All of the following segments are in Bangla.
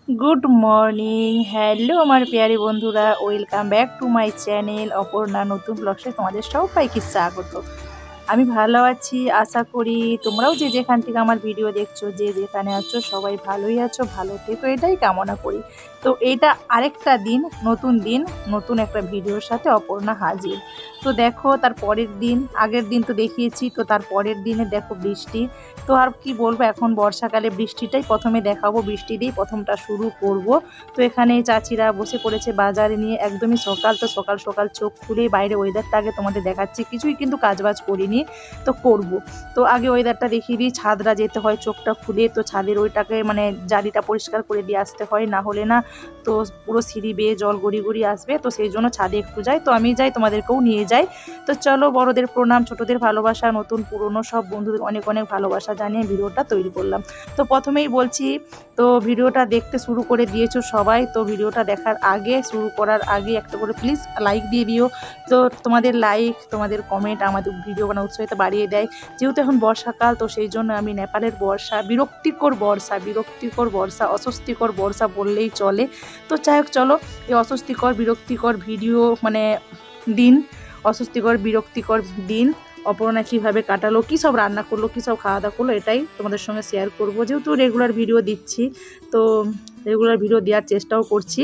गुड मर्निंग हेलो हमारे प्यारे बंधुरा welcome back to my channel Aparna नतून ब्लगे तुम्हारे सबाइके स्वागत। আমি ভালো আছি, আশা করি তোমরাও যে যেখান থেকে আমার ভিডিও দেখছো যে যেখানে আছো সবাই ভালোই আছো, ভালো থেকো এটাই কামনা করি। তো এটা আরেকটা দিন, নতুন একটা ভিডিওর সাথে অপর্ণা হাজির। তো দেখো তার পরের দিন, আগের দিন তো দেখিয়েছি, তো তার পরের দিনে দেখো বৃষ্টি। তো আর কি বলবো, এখন বর্ষাকালে বৃষ্টিটাই প্রথমে দেখাবো, বৃষ্টি দিয়েই প্রথমটা শুরু করব। তো এখানে চাচিরা বসে পড়েছে বাজারে নিয়ে, একদমই সকাল, তো সকাল সকাল চোখ খুলেই বাইরে ওয়েদারটা আগে তোমাদের দেখাচ্ছি, কিছুই কিন্তু কাজবাজ করিনি, তো করব। তো আগে ওয়েদারটা দেখিয়ে দিই, ছাদরা যেতে হয় চোখটা খুলে, তো ছাদের ওইটাকে মানে জালিটা পরিষ্কার করে দিয়ে আসতে হয়, না হলে না তো পুরো সিঁড়ি বেয়ে জল গড়ি গড়ি আসবে। তো সেই জন্য ছাদে একটু যাই, তো আমি যাই, তোমাদেরকেও নিয়ে যাই। তো চলো, বড়দের প্রণাম, ছোটদের ভালোবাসা, নতুন পুরনো সব বন্ধুদের অনেক অনেক ভালোবাসা জানিয়ে ভিডিওটা তৈরি করলাম। তো প্রথমেই বলছি, তো ভিডিওটা দেখতে শুরু করে দিয়েছো সবাই, তো ভিডিওটা দেখার আগে, শুরু করার আগে একটা করে প্লিজ লাইক দিয়ে দিও। তো তোমাদের লাইক, তোমাদের কমেন্ট আমাদের ভিডিও বানানোর উৎসাহিত বাড়িয়ে দেয়। যেহেতু এখন বর্ষাকাল, তো সেই জন্য আমি নেপালের বর্ষা, বিরক্তিকর বর্ষা, অস্বস্তিকর বর্ষা বললেই চলে। তো যাই হোক, চলো এই অস্বস্তিকর বিরক্তিকর ভিডিও মানে দিন, অস্বস্তিকর বিরক্তিকর দিন অপর্ণা কীভাবে কাটালো, কী সব রান্না করলো, কী সব খাওয়া দাওয়া করলো, এটাই তোমাদের সঙ্গে শেয়ার করব। যেহেতু রেগুলার ভিডিও দিচ্ছি, তো রেগুলার ভিডিও দেওয়ার চেষ্টাও করছি,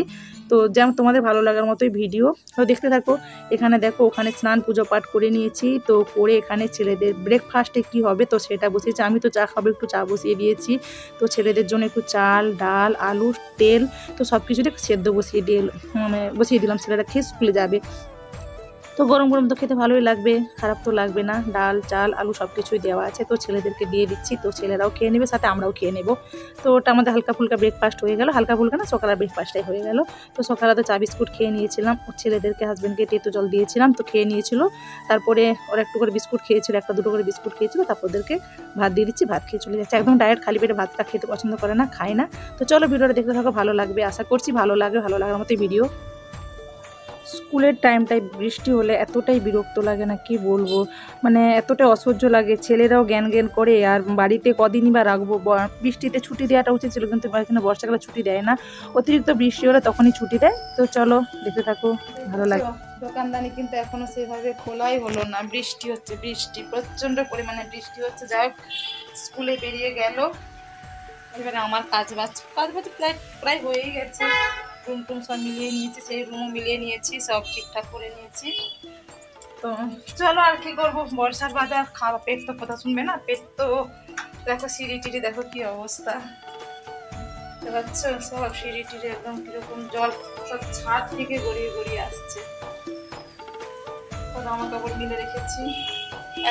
তো যেমন তোমাদের ভালো লাগার মতোই ভিডিও। তো দেখতে থাকো। এখানে দেখো, ওখানে স্নান পুজো পাঠ করে নিয়েছি, তো করে এখানে ছেলেদের ব্রেকফাস্টে কি হবে তো সেটা বসিয়েছি। আমি তো চা খাবো, একটু চা বসিয়ে দিয়েছি। তো ছেলেদের জন্য একটু চাল, ডাল, আলু, তেল, তো সব কিছুতে সেদ্ধ বসিয়ে দিলাম, ছেলেরা খেয়ে স্কুলে যাবে। তো গরম গরম তো খেতে ভালোই লাগবে, খারাপ তো লাগবে না। ডাল, চাল, আলু সব কিছুই দেওয়া আছে, তো ছেলেদেরকে দিয়ে দিচ্ছি, তো ছেলেরাও খেয়ে নেবে, সাথে আমরাও খেয়ে নেব। তো ওটা আমাদের হালকা ফুলকা ব্রেকফাস্ট হয়ে গেল, হালকা ফুলকা না, সকালের ব্রেকফাস্টটাই হয়ে গেল। তো সকালে তো চা বিস্কুট খেয়ে নিয়েছিলাম, ছেলেদেরকে হাজব্যান্ডকে তেতো জল দিয়েছিলাম, তো খেয়ে নিয়েছিল। তারপরে ওরা একটু করে বিস্কুট খেয়েছিল, একটা দুটো করে বিস্কুট খেয়েছিল, তারপর ওদেরকে ভাত দিয়ে দিচ্ছি, ভাত খেয়ে চলে যাচ্ছে। একদম ডায়েট, খালি পেটে ভাতটা খেতে পছন্দ করে না, খায় না। তো চলো ভিডিওটা দেখতে থাকো, ভালো লাগবে আশা করছি, ভালো লাগার মতো ভিডিও। স্কুলের টাইমটায় বৃষ্টি হলে এতটাই বিরক্ত লাগে না, কি বলবো, মানে এতটাই অসহ্য লাগে। ছেলেরাও জ্ঞান জ্ঞান করে, আর বাড়িতে কদিনই বা রাখবো। বৃষ্টিতে ছুটি দেওয়াটা উচিত ছিল, কিন্তু এখানে বর্ষাকালে ছুটি দেয় না, অতিরিক্ত বৃষ্টি হলে তখনই ছুটি দেয়। তো চলো দেখতে থাকো, ভালো লাগে। দোকানদানি কিন্তু এখনো সেভাবে খোলাই হলো না, বৃষ্টি হচ্ছে, প্রচন্ড পরিমাণে বৃষ্টি হচ্ছে। যাই হোক, স্কুলে বেরিয়ে গেল। এবারে আমার কাজ বাজ প্রায় প্রায় হয়েই গেছে। রুম টুম সব মিলিয়ে নিয়েছি, সেই রুমও মিলিয়ে নিয়েছি, সব ঠিকঠাক করে নিয়েছি। তো চলো, আর কি করবো, বর্ষার বাজার খাওয়া, পেট তো কথা শুনবে না, পেট তো দেখো, সিঁড়ি টিড়ি দেখো কি অবস্থা, বুঝতে পারছো, সব সিঁড়ি টিড়ি একদম কিরকম জল, সব ছাদ থেকে গড়িয়ে গড়িয়ে আসছে। জামা কাপড় মিলে রেখেছি,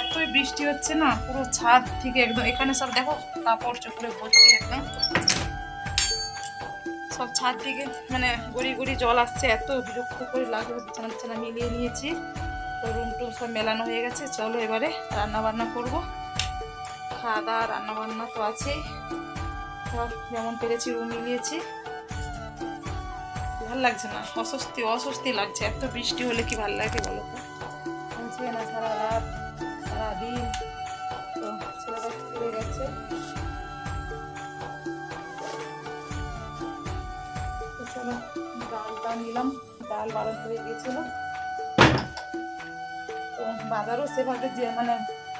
এতই বৃষ্টি হচ্ছে না, পুরো ছাদ থেকে একদম এখানে সব দেখো কাপড় চোপড়ে ভর্তি, একদম সব ছাদ থেকে মানে গড়ি গড়ি জল আসছে, এত বিরক্ত করে লাগবে। বিছানা বিছানা মিলিয়ে নিয়েছি, তো রুম টুম সব মেলানো হয়ে গেছে। চলো এবারে রান্না বান্না করবো, খাওয়া দাওয়া রান্না বান্না তো আছেই, সব যেমন পেরেছি রুম মিলিয়েছি। ভাল লাগছে না, অস্বস্তি লাগছে, এত বৃষ্টি হলে কি ভাল লাগে বলো তো, বুঝবে না, সারা রাত সারাদিন। তো ছেলেরা স্কুলে গেছে, চলো ডালটা নিলাম, ডাল বারণ হয়ে গিয়েছিল। তো বাজারও সেভাবে যে মানে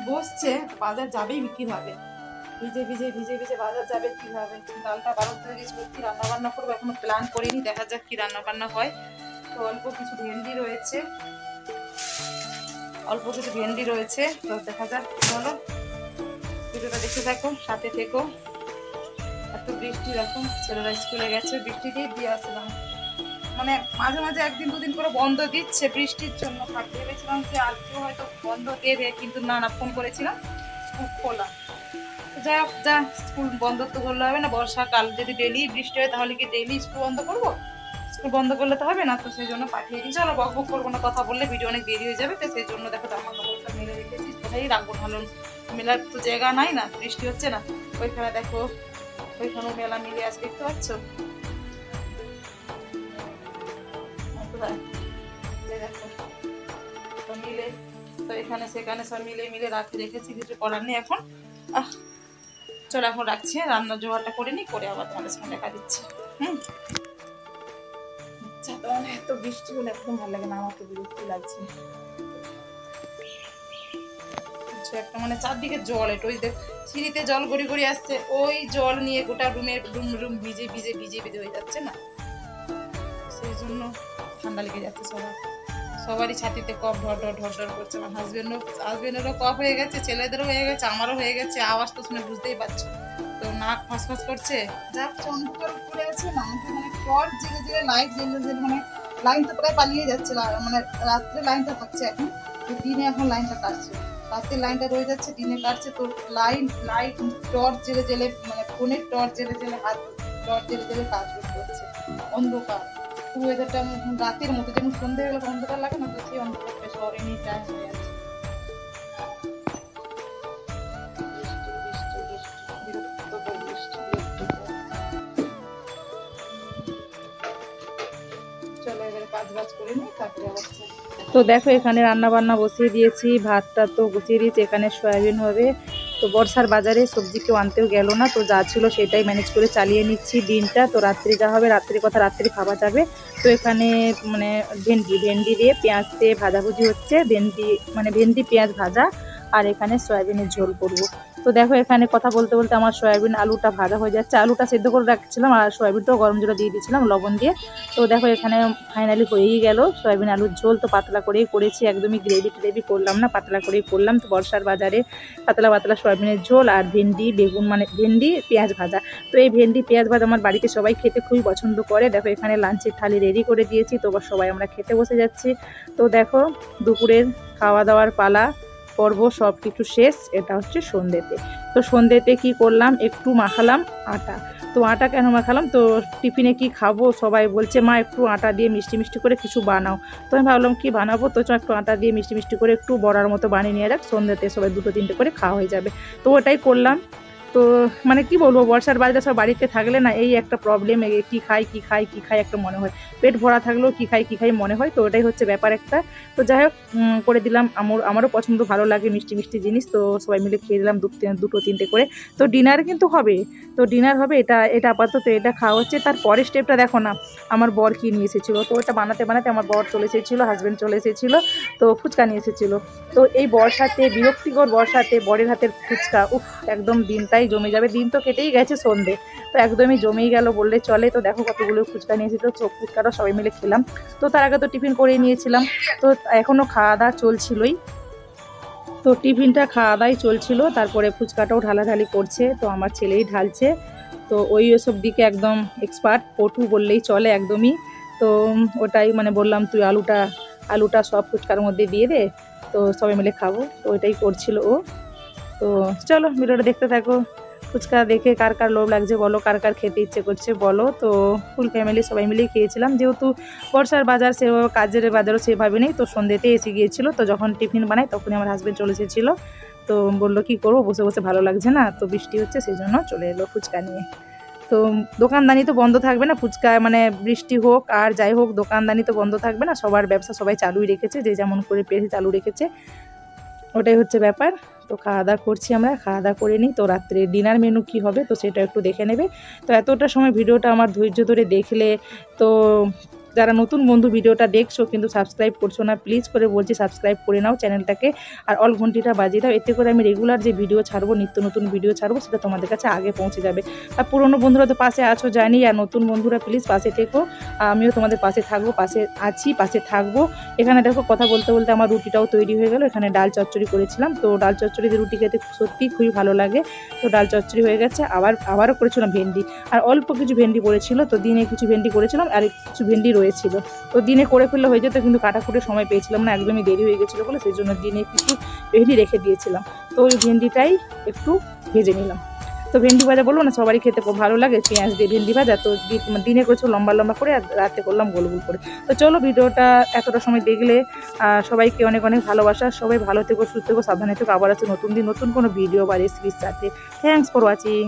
বসছে, বাজার যাবেই কীভাবে, ভিজে বাজার যাবে কীভাবে। ডালটা বারণ হয়ে গেছিল, কী রান্নাবান্না করবো এখনো প্ল্যান করিনি, দেখা যাক কী রান্নাবান্না হয়। তো অল্প কিছু ভেন্ডি রয়েছে, তো দেখা যাক। চলো ভিডিওটা দেখতে থাকো, সাথে থেকো। এত বৃষ্টি, এরকম ছেলেরা স্কুলে গেছে, বৃষ্টিতেই দিয়ে আসলাম। মানে মাঝে মাঝে একদিন দুদিন করে বন্ধ দিচ্ছে বৃষ্টির জন্য, ভেবেছিলাম যে আজকেও হয়তো বন্ধ দেবে, কিন্তু না, ফোন করেছিলাম স্কুল খোলা। যাই হোক, স্কুল বন্ধ তো করলে হবে না, বর্ষাকাল যদি ডেলি বৃষ্টি হয় তাহলে কি ডেলি স্কুল বন্ধ করবো? স্কুল বন্ধ করলে তো হবে না, তো সেই জন্য পাঠিয়ে দিই। চলো, বক বক করবো না, কথা বললে ভিডিও অনেক দেরি হয়ে যাবে, তো সেই জন্য দেখো জামা কাপড়টা মেলে রেখেছি, কোথায় রাখবো, ভালো মেলার তো জায়গা নাই না, বৃষ্টি হচ্ছে না। ওইখানে দেখো, ওইখানেও মেলা মিলে আছে, দেখতে পাচ্ছ, দেখো তো মিলে, তো এখানে সেখানে সব মিলে রেখেছি, কিছু করার নেই এখন। চলো এখন রাখছি, রান্নার জোগাড়টা করে নিই, করে আবার তোমাদের সঙ্গে দেখা দিচ্ছি। হুম, ছাতা মানে এত বৃষ্টি হলে একদম ভালো লাগে না, আমার তো বিরক্তি লাগছে। একটা মানে চারদিকে জল, এটা ওই সিঁড়িতে জল গড়ি গড়ি আসছে, ওই জল নিয়ে গোটা রুম ভিজে ভিজে ভিজে ভিজে হয়ে যাচ্ছে না, সেই জন্য ঠান্ডা লেগে যাচ্ছে সবারই ছাতিতে কফ ঢর ঢর ঢর ঢর করছে। আমার হাজবেন্ডেরও কফ হয়ে গেছে, ছেলেদেরও হয়ে গেছে, আমারও হয়ে গেছে। আওয়াজ তো শুনে বুঝতেই পারছো, তো নাক ফাঁস করছে। যা অন্ধকার করে আছে না, মানে টর্চ জেলে জেলে লাইট জেলে জেলে, মানে লাইন তো প্রায় পালিয়ে যাচ্ছে, মানে রাত্রে লাইনটা থাকছে এখন, তো দিনে এখন লাইনটা কাটছে, রাতে লাইনটা রয়ে যাচ্ছে, দিনে কাটছে। তো লাইট টর্চ জেলে জেলে, মানে ফোনের টর্চ জেলে জেলে, হাত টর্চ জেলে জেলে কাজ করতে হচ্ছে, অন্ধকার ওয়েদারটা রাতের মতো, যেমন সন্ধ্যে গেলে অন্ধকার লাগে না, তো সেই অন্ধকারটা শহরে এনি টাইম হয়ে আছে। চলো এবারে কাজ বাজ করে নিই, তারপরে আবার। তো দেখো এখানে রান্না বান্না বসিয়ে দিয়েছি, ভাতটা তো বসিয়ে দিয়েছি, এখানে সয়াবিন হবে। তো বর্ষার বাজারে সবজি কেউ আনতেও গেল না, তো যা ছিল সেটাই ম্যানেজ করে চালিয়ে নিচ্ছি দিনটা। তো রাত্রি যা হবে, রাত্রির কথা রাত্রি খাওয়া যাবে। তো এখানে মানে ভেন্ডি দিয়ে পেঁয়াজ দিয়ে ভাজাভুজি হচ্ছে, ভেন্ডি পেঁয়াজ ভাজা, আর এখানে সয়াবিনের ঝোল করবো। তো দেখো এখানে কথা বলতে বলতে আমার সয়াবিন আলুটা ভাজা হয়ে যাচ্ছে, আলুটা সেদ্ধ করে রাখছিলাম আর সয়াবিনটাও গরম জলে দিয়ে দিয়েছিলাম লবণ দিয়ে। তো দেখো এখানে ফাইনালি হয়েই গেল সয়াবিন আলুর ঝোল। তো পাতলা করেই করেছি, একদমই গ্রেভি করলাম না, পাতলা করেই করলাম। তো বর্ষার বাজারে পাতলা পাতলা সয়াবিনের ঝোল আর ভেন্ডি পেঁয়াজ ভাজা। তো এই ভেন্ডি পেঁয়াজ ভাজা আমার বাড়িতে সবাই খেতে খুবই পছন্দ করে। দেখো এখানে লাঞ্চের থালি রেডি করে দিয়েছি, তো সবাই আমরা খেতে বসে যাচ্ছি। তো দেখো দুপুরের খাওয়া দাওয়ার পালা পর্ব সব কিছু শেষ। এটা হচ্ছে সন্ধ্যেতে। তো সন্ধ্যেতে কি করলাম, একটু মাখালাম আটা। তো আটা কেন মাখালাম, তো টিফিনে কি খাবো, সবাই বলছে মা একটু আটা দিয়ে মিষ্টি মিষ্টি করে কিছু বানাও। তো আমি ভাবলাম কি বানাবো, তো একটু আটা দিয়ে মিষ্টি মিষ্টি করে একটু বড়ার মতো বানিয়ে নিয়ে যাক, সন্ধ্যেতে সবাই 2-3টে করে খাওয়া হয়ে যাবে। তো ওটাই করলাম। তো মানে কি বলবো, বর্ষার বাজারে সব বাড়িতে থাকলে না এই একটা প্রবলেম, কি খাই একটা মনে হয়, পেট ভরা থাকলেও কি খাই মনে হয়। তো ওটাই হচ্ছে ব্যাপার একটা। তো যাই হোক করে দিলাম, আমারও পছন্দ, ভালো লাগে মিষ্টি মিষ্টি জিনিস। তো সবাই মিলে খেয়ে দিলাম 2-3টে করে। তো ডিনার কিন্তু হবে, এটা আপাতত এটা খাওয়া হচ্ছে। তার পরের স্টেপটা দেখো না, আমার বর কি নিয়ে এসেছিলো। তো ওটা বানাতে আমার বর চলে এসেছিলো, হাজব্যান্ড চলে এসেছিলো, তো ফুচকা নিয়ে এসেছিলো। তো এই বর্ষাতে, বিরক্তিকর বর্ষাতে বরের হাতের ফুচকা, একদম দিনটাই জমে যাবে। দিন তো কেটেই গেছে, সন্ধে তো একদমই জমেই গেল বললে চলে। তো দেখো কতগুলো ফুচকা নিয়ে এসেছিলো, ফুচকাটা সবাই মিলে খেলাম। তো তার আগে তো টিফিন করে নিয়েছিলাম, তো এখনও খাওয়া দাওয়া চলছিলই। তো টিফিনটা খাওয়া দাওয়াই চলছিল, তারপরে ফুচকাটাও ঢালাঢালি করছে, তো আমার ছেলেই ঢালছে। তো ওসব দিকে একদম এক্সপার্ট, পটু বললেই চলে একদমই। তো ওটাই মানে বললাম তুই আলুটা সব ফুচকার মধ্যে দিয়ে দে, তো সবাই মিলে খাবো। তো ওইটাই করছিল ও। তো চলো ভিডিওটা দেখতে থাকো। ফুচকা দেখে কার কার লোভ লাগছে বলো, কার কার খেতে ইচ্ছে করছে বলো। তো ফুল ফ্যামিলি সবাই মিলেই খেয়েছিলাম, যেহেতু বর্ষার বাজার সেভাবে, কাজের বাজারও সেভাবে নেই। তো সন্ধ্যেতে এসে গিয়েছিলো, তো যখন টিফিন বানাই তখনই আমার হাজব্যান্ড চলে এসেছিলো। তো বললো কি করবো, বসে বসে ভালো লাগছে না, তো বৃষ্টি হচ্ছে সেই জন্য চলে এলো ফুচকা নিয়ে। তো দোকানদানি তো বন্ধ থাকবে না, ফুচকা মানে বৃষ্টি হোক আর যাই হোক, দোকানদানি তো বন্ধ থাকবে না, সবার ব্যবসা সবাই চালুই রেখেছে, যে যেমন করে পেরে চালু রেখেছে, ওটাই হচ্ছে ব্যাপার। তো খাওয়া দাওয়া করছি, আমরা খাওয়া দাওয়া করে নিই। তো রাত্রে ডিনার মেনু কি হবে, তো সেটা একটু দেখে নেবে। তো এতটা সময় ভিডিওটা আমার ধৈর্য ধরে দেখলে, তো যারা নতুন বন্ধু ভিডিওটা দেখছো কিন্তু সাবস্ক্রাইব করছো না, প্লিজ করে বলছি সাবস্ক্রাইব করে নাও চ্যানেলটাকে, আর অল ঘন্টিটা বাজিয়ে দাও। এতে করে আমি রেগুলার যে ভিডিও ছাড়বো, নিত্য নতুন ভিডিও ছাড়বো, সেটা তোমাদের কাছে আগে পৌঁছে যাবে। আর পুরনো বন্ধুরা তো পাশে আছো জানি, আর নতুন বন্ধুরা প্লিজ পাশে থেকো, আমিও তোমাদের পাশে থাকবো, পাশে থাকবো। এখানে দেখো কথা বলতে বলতে আমার রুটিটাও তৈরি হয়ে গেল। এখানে ডাল চচ্চড়ি করেছিলাম, তো ডাল চচ্চড়ি দিয়ে রুটি খেতে সত্যি খুবই ভালো লাগে। তো ডাল চচ্চড়ি হয়ে গেছে, আবারও করেছিলাম ভেন্ডি, আর অল্প কিছু ভেন্ডি পড়েছিল, তো দিনে কিছু ভেন্ডি করেছিলাম আর কিছু ভেন্ডি রয়েছিল। তো দিনে করে ফেললে হয়ে যেত, কিন্তু কাটাকুটে সময় পেয়েছিলাম না, একদমই দেরি হয়ে গেছিলো বলে সেই জন্য দিনে কিছু ভেন্ডি রেখে দিয়েছিলাম। তো ওই ভেন্ডিটাই একটু ভেজে নিলাম। তো ভেন্ডি ভাজা বলবো না, সবারই খেতে খুব ভালো লাগে পেঁয়াজ দিয়ে ভেন্ডি ভাজা। তো দিনে করেছো লম্বা লম্বা করে, আর রাতে করলাম গোল গোল করে। তো চলো ভিডিওটা এতটা সময় দেখলে সবাইকে অনেক অনেক ভালোবাসা। সবাই ভালো থেকো, সুস্থ থেকো, সাবধানে থেকো। আবার আছে নতুন দিন নতুন কোনো ভিডিও বা রেসিপির সাথে। Thanks for watching.